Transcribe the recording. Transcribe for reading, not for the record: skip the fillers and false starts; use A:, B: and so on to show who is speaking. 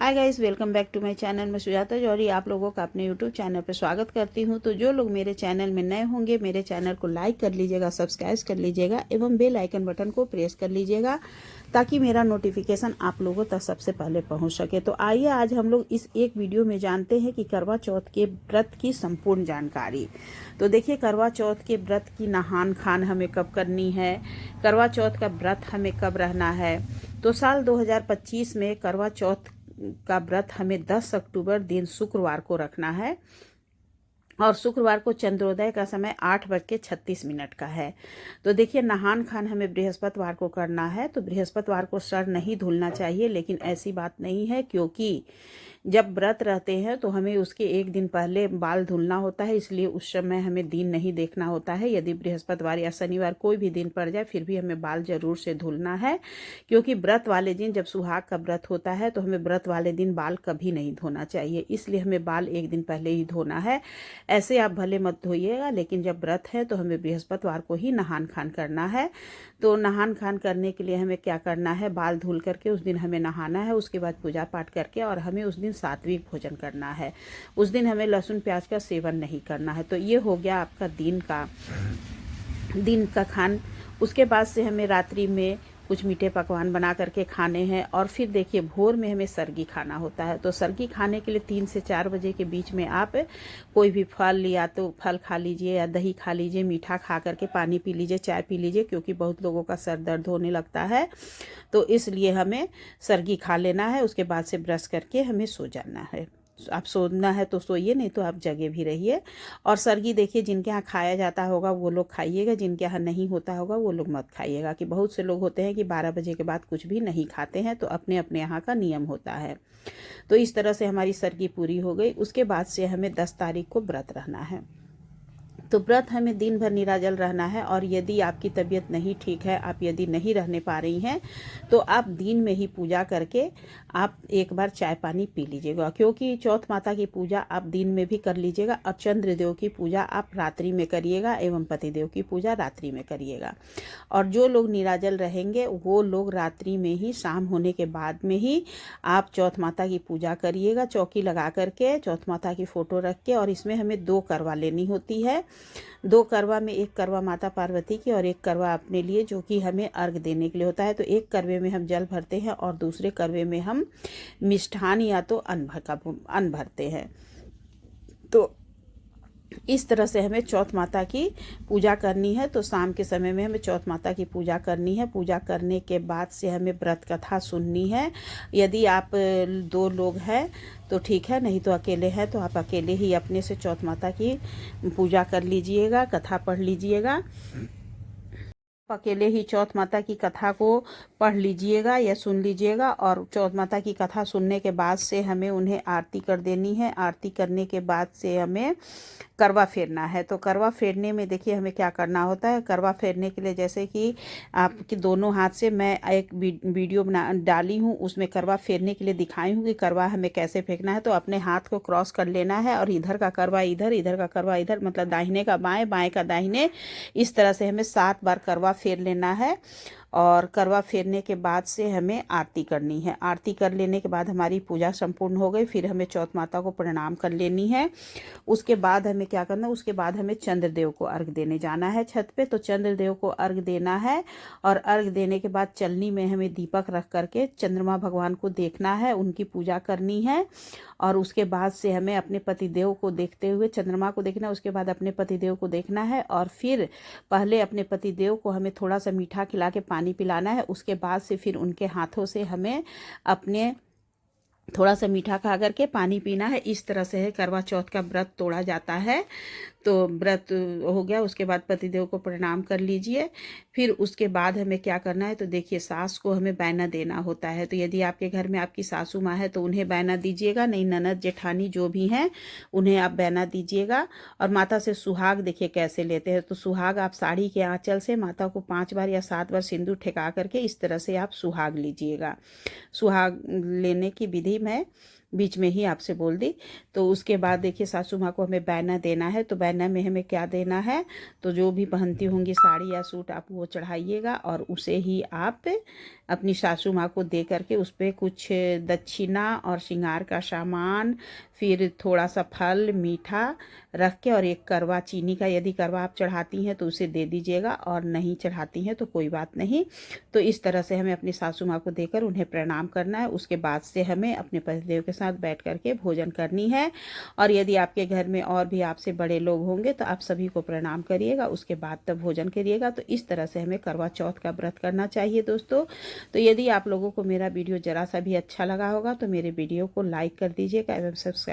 A: Hi guys, welcome back to my channel. मैं सुजाता जौहरी आप लोगों का अपने यूट्यूब चैनल पर स्वागत करती हूं। तो जो लोग मेरे चैनल में नए होंगे, मेरे चैनल को लाइक कर लीजिएगा, सब्सक्राइब कर लीजिएगा एवं बेल आइकन बटन को प्रेस कर लीजिएगा ताकि मेरा नोटिफिकेशन आप लोगों तक सबसे पहले पहुंच सके। तो आइए आज हम लोग इस एक वीडियो में जानते हैं कि करवा चौथ के व्रत की संपूर्ण जानकारी। तो देखिए, करवा चौथ के व्रत की नहान खान हमें कब करनी है, करवा चौथ का व्रत हमें कब रहना है। तो साल 2025 में करवा चौथ का व्रत हमें 10 अक्टूबर दिन शुक्रवार को रखना है और शुक्रवार को चंद्रोदय का समय 8:36 का है। तो देखिए, नहान खान हमें बृहस्पतिवार को करना है। तो बृहस्पतिवार को सर नहीं धुलना चाहिए, लेकिन ऐसी बात नहीं है, क्योंकि जब व्रत रहते हैं तो हमें उसके एक दिन पहले बाल धुलना होता है, इसलिए उस समय हमें दिन नहीं देखना होता है। यदि बृहस्पतिवार या शनिवार कोई भी दिन पड़ जाए फिर भी हमें बाल जरूर से धुलना है, क्योंकि व्रत वाले दिन, जब सुहाग का व्रत होता है तो हमें व्रत वाले दिन बाल कभी नहीं धोना चाहिए, इसलिए हमें बाल एक दिन पहले ही धोना है। ऐसे आप भले मत धोइएगा, लेकिन जब व्रत है तो हमें बृहस्पतिवार को ही नहान खान करना है। तो नहान खान करने के लिए हमें क्या करना है, बाल धुल करके उस दिन हमें नहाना है, उसके बाद पूजा पाठ करके और हमें उस दिन सात्विक भोजन करना है। उस दिन हमें लहसुन प्याज का सेवन नहीं करना है। तो ये हो गया आपका दिन का खान। उसके बाद से हमें रात्रि में कुछ मीठे पकवान बना करके खाने हैं और फिर देखिए, भोर में हमें सरगी खाना होता है। तो सरगी खाने के लिए 3 से 4 बजे के बीच में आप कोई भी फल, या तो फल खा लीजिए या दही खा लीजिए, मीठा खा करके पानी पी लीजिए, चाय पी लीजिए, क्योंकि बहुत लोगों का सर दर्द होने लगता है। तो इसलिए हमें सरगी खा लेना है। उसके बाद से ब्रश करके हमें सो जाना है। आप सोना है तो सोइए, नहीं तो आप जगे भी रहिए। और सरगी देखिए, जिनके यहाँ खाया जाता होगा वो लोग खाइएगा, जिनके यहाँ नहीं होता होगा वो लोग मत खाइएगा। कि बहुत से लोग होते हैं कि 12 बजे के बाद कुछ भी नहीं खाते हैं, तो अपने अपने यहाँ का नियम होता है। तो इस तरह से हमारी सरगी पूरी हो गई। उसके बाद से हमें 10 तारीख को व्रत रहना है। तो व्रत हमें दिन भर निराजल रहना है। और यदि आपकी तबीयत नहीं ठीक है, आप यदि नहीं रहने पा रही हैं, तो आप दिन में ही पूजा करके आप एक बार चाय पानी पी लीजिएगा, क्योंकि चौथ माता की पूजा आप दिन में भी कर लीजिएगा और चंद्रदेव की पूजा आप रात्रि में करिएगा एवं पतिदेव की पूजा रात्रि में करिएगा। और जो लोग निराजल रहेंगे वो लोग रात्रि में ही, शाम होने के बाद में ही आप चौथ माता की पूजा करिएगा, चौकी लगा करके चौथ माता की फोटो रख के। और इसमें हमें 2 करवा लेनी होती है। 2 करवा में एक करवा माता पार्वती की और एक करवा अपने लिए, जो कि हमें अर्घ देने के लिए होता है। तो एक करवे में हम जल भरते हैं और दूसरे करवे में हम मिष्ठान या तो अन्न भरते हैं। तो इस तरह से हमें चौथ माता की पूजा करनी है। तो शाम के समय में हमें चौथ माता की पूजा करनी है। पूजा करने के बाद से हमें व्रत कथा सुननी है। यदि आप 2 लोग हैं तो ठीक है, नहीं तो अकेले हैं तो आप अकेले ही अपने से चौथ माता की पूजा कर लीजिएगा, कथा पढ़ लीजिएगा। अकेले ही चौथ माता की कथा को पढ़ लीजिएगा या सुन लीजिएगा। और चौथ माता की कथा सुनने के बाद से हमें उन्हें आरती कर देनी है। आरती करने के बाद से हमें करवा फेरना है। तो करवा फेरने में देखिए हमें क्या करना होता है। करवा फेरने के लिए, जैसे कि आपके दोनों हाथ से मैं एक वीडियो बना डाली हूँ, उसमें करवा फेरने के लिए दिखाई हूँ कि करवा हमें कैसे फेंकना है। तो अपने हाथ को क्रॉस कर लेना है और इधर का करवा इधर, इधर का करवा इधर, मतलब दाहिने का बाएं, बाएं का दाहिने, इस तरह से हमें 7 बार करवा फेर लेना है। और करवा फेरने के बाद से हमें आरती करनी है। आरती कर लेने के बाद हमारी पूजा संपूर्ण हो गई। फिर हमें चौथ माता को प्रणाम कर लेनी है। उसके बाद हमें क्या करना है, उसके बाद हमें चंद्रदेव को अर्घ देने जाना है छत पे। तो चंद्रदेव को अर्घ देना है और अर्घ देने के बाद चलनी में हमें दीपक रख करके चंद्रमा भगवान को देखना है, उनकी पूजा करनी है। और उसके बाद से हमें अपने पतिदेव को देखते हुए चंद्रमा को देखना है, उसके बाद अपने पतिदेव को देखना है। और फिर पहले अपने पतिदेव को हमें थोड़ा सा मीठा खिला के पानी पिलाना है। उसके बाद से फिर उनके हाथों से हमें अपने थोड़ा सा मीठा खा करके पानी पीना है। इस तरह से है करवा चौथ का व्रत तोड़ा जाता है। तो व्रत हो गया, उसके बाद पतिदेव को प्रणाम कर लीजिए। फिर उसके बाद हमें क्या करना है, तो देखिए, सास को हमें बैना देना होता है। तो यदि आपके घर में आपकी सासू माँ है तो उन्हें बैना दीजिएगा, नहीं ननद जेठानी जो भी हैं उन्हें आप बैना दीजिएगा। और माता से सुहाग देखिए कैसे लेते हैं। तो सुहाग आप साड़ी के आंचल से माता को 5 बार या 7 बार सिंदूर ठेका करके इस तरह से आप सुहाग लीजिएगा। सुहाग लेने की विधि मैं बीच में ही आपसे बोल दी। तो उसके बाद देखिए, सासू माँ को हमें बैना देना है। तो बैना में हमें क्या देना है, तो जो भी पहनती होंगी साड़ी या सूट आप वो चढ़ाइएगा और उसे ही आप अपनी सासू माँ को दे करके उस पर कुछ दक्षिणा और श्रृंगार का सामान, फिर थोड़ा सा फल मीठा रख के और एक करवा चीनी का, यदि करवा आप चढ़ाती हैं तो उसे दे दीजिएगा, और नहीं चढ़ाती हैं तो कोई बात नहीं। तो इस तरह से हमें अपनी सासू माँ को देकर उन्हें प्रणाम करना है। उसके बाद से हमें अपने पतिदेव के साथ बैठ करके भोजन करनी है। और यदि आपके घर में और भी आपसे बड़े लोग होंगे तो आप सभी को प्रणाम करिएगा, उसके बाद तब भोजन करिएगा। तो इस तरह से हमें करवा चौथ का व्रत करना चाहिए दोस्तों। तो यदि आप लोगों को मेरा वीडियो ज़रा सा भी अच्छा लगा होगा तो मेरे वीडियो को लाइक कर दीजिएगा एवं सब्सक्राइब